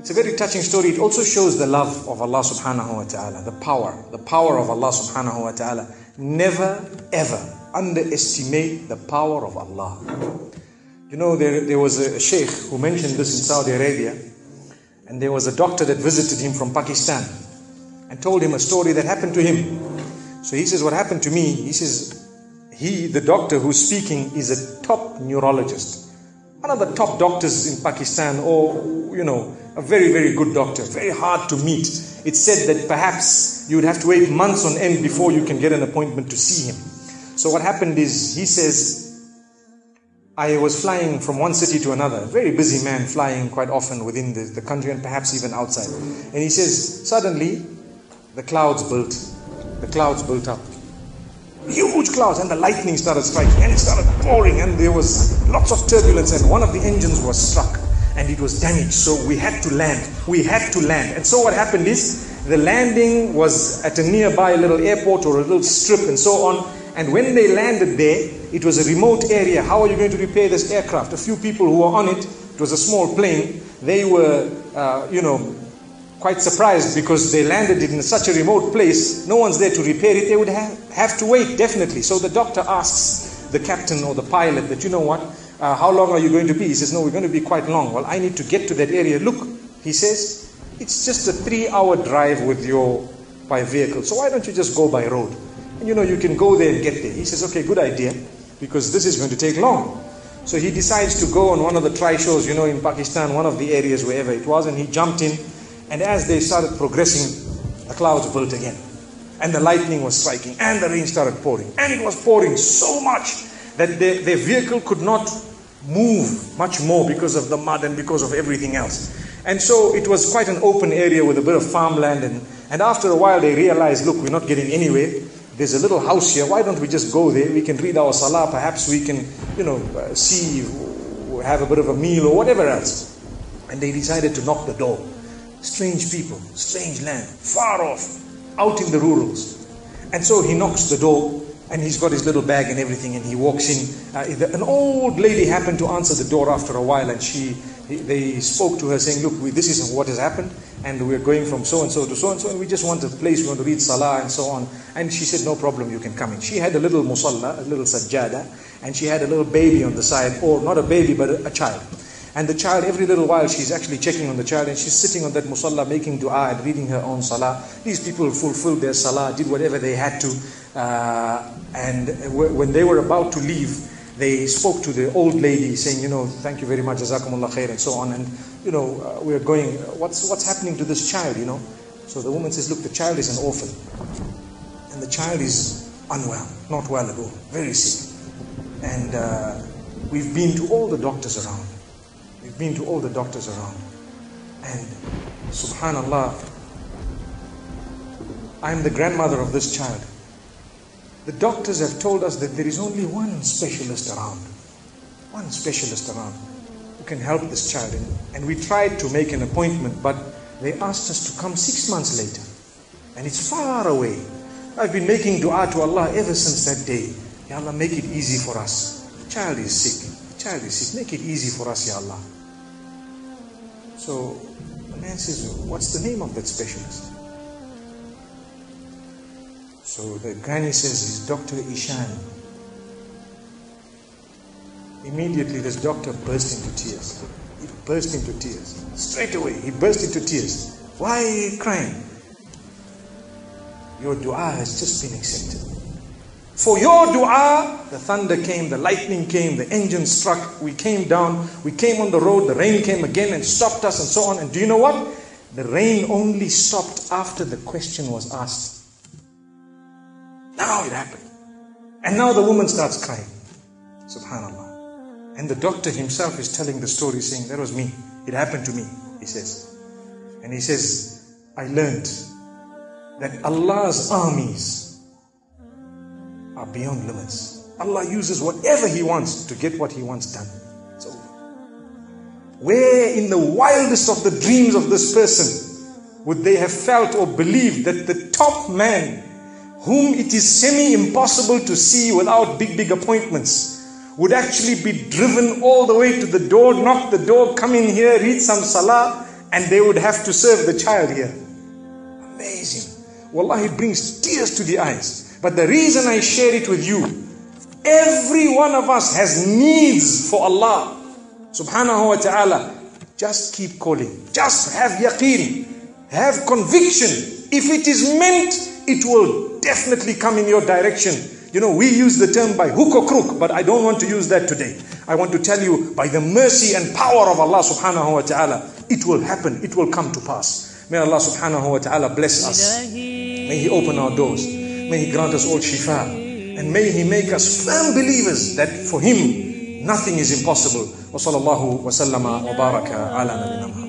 It's a very touching story. It also shows the love of Allah subhanahu wa ta'ala, the power of Allah subhanahu wa ta'ala. Never ever underestimate the power of Allah. You know, there was a sheikh who mentioned this in Saudi Arabia, and there was a doctor that visited him from Pakistan and told him a story that happened to him. So he says, what happened to me? He says, the doctor who's speaking is a top neurologist, one of the top doctors in Pakistan, or, you know, a very, very good doctor, very hard to meet. It's said that perhaps you would have to wait months on end before you can get an appointment to see him. So what happened is, he says, I was flying from one city to another, a very busy man, flying quite often within the country and perhaps even outside. And he says, suddenly the clouds built up. Huge clouds, and the lightning started striking, and it started pouring, and there was lots of turbulence, and one of the engines was struck and it was damaged. So we had to land. And so what happened is, the landing was at a nearby little airport or a little strip and so on. And when they landed there, it was a remote area. How are you going to repair this aircraft? A few people who were on it, it was a small plane, they were, quite surprised because they landed it in such a remote place. No one's there to repair it. They would have to wait, definitely. So the doctor asks the captain or the pilot that, you know what, how long are you going to be? He says, no, we're going to be quite long. Well, I need to get to that area. Look, he says, it's just a 3-hour drive by vehicle. So why don't you just go by road? And you can go there and get there. He says, okay, good idea, because this is going to take long. So he decides to go on one of the try-shows, in Pakistan, one of the areas, wherever it was, and he jumped in. And as they started progressing, the clouds built again. And the lightning was striking, and the rain started pouring. And it was pouring so much that their vehicle could not move much more because of the mud and because of everything else. And so it was quite an open area with a bit of farmland. And after a while they realized, look, we're not getting anywhere. There's a little house here. Why don't we just go there? We can read our salah. Perhaps we can, see, have a bit of a meal or whatever else. And they decided to knock the door. Strange people, strange land, far off, out in the rurals. And so he knocks the door, and he's got his little bag and everything, and he walks in. An old lady happened to answer the door after a while, and they spoke to her saying, look, this is what has happened, and we're going from so-and-so to so-and-so, and we just want a place, we want to read salah and so on. And she said, no problem, you can come in. She had a little musalla, a little sajjada, and she had a little baby on the side, or not a baby, but a child. And the child, every little while, she's actually checking on the child, and she's sitting on that musalla, making dua and reading her own salah. These people fulfilled their salah, did whatever they had to. And when they were about to leave, they spoke to the old lady saying, thank you very much, jazakumullah khair, and so on. And, we're going, what's happening to this child, So the woman says, look, the child is an orphan. And the child is unwell, not well at all, very sick. And we've been to all the doctors around. And subhanallah, I'm the grandmother of this child. The doctors have told us that there is only one specialist around who can help this child. And we tried to make an appointment, but they asked us to come 6 months later. And it's far away. I've been making dua to Allah ever since that day. Ya Allah, make it easy for us. The child is sick. Make it easy for us, Ya Allah. So the man says, what's the name of that specialist? So the granny says, he's Dr. Ishan. Immediately this doctor burst into tears. He burst into tears. Straight away, he burst into tears. Why are you crying? Your dua has just been accepted. For your dua, the thunder came, the lightning came, the engine struck, we came down, we came on the road, the rain came again and stopped us and so on. And do you know what? The rain only stopped after the question was asked. Now it happened. And now the woman starts crying. Subhanallah. And the doctor himself is telling the story, saying, that was me. It happened to me, he says. And he says, I learned that Allah's armies are beyond limits. Allah uses whatever He wants to get what He wants done. It's over. Where in the wildest of the dreams of this person would they have felt or believed that the top man, whom it is semi-impossible to see without big appointments, would actually be driven all the way to the door, knock the door, come in here, read some salah, and they would have to serve the child here. Amazing. Wallahi, it brings tears to the eyes. But the reason I share it with you, every one of us has needs for Allah subhanahu wa ta'ala. Just keep calling. Just have yaqeen. Have conviction. If it is meant, it will definitely come in your direction. You know, we use the term by hook or crook, but I don't want to use that today. I want to tell you, by the mercy and power of Allah subhanahu wa ta'ala, it will happen. It will come to pass. May Allah subhanahu wa ta'ala bless us. May He open our doors. May He grant us all shifa. And may He make us firm believers that for Him, nothing is impossible. Wa sallallahu wa sallama wa baraka ala nabina Muhammad.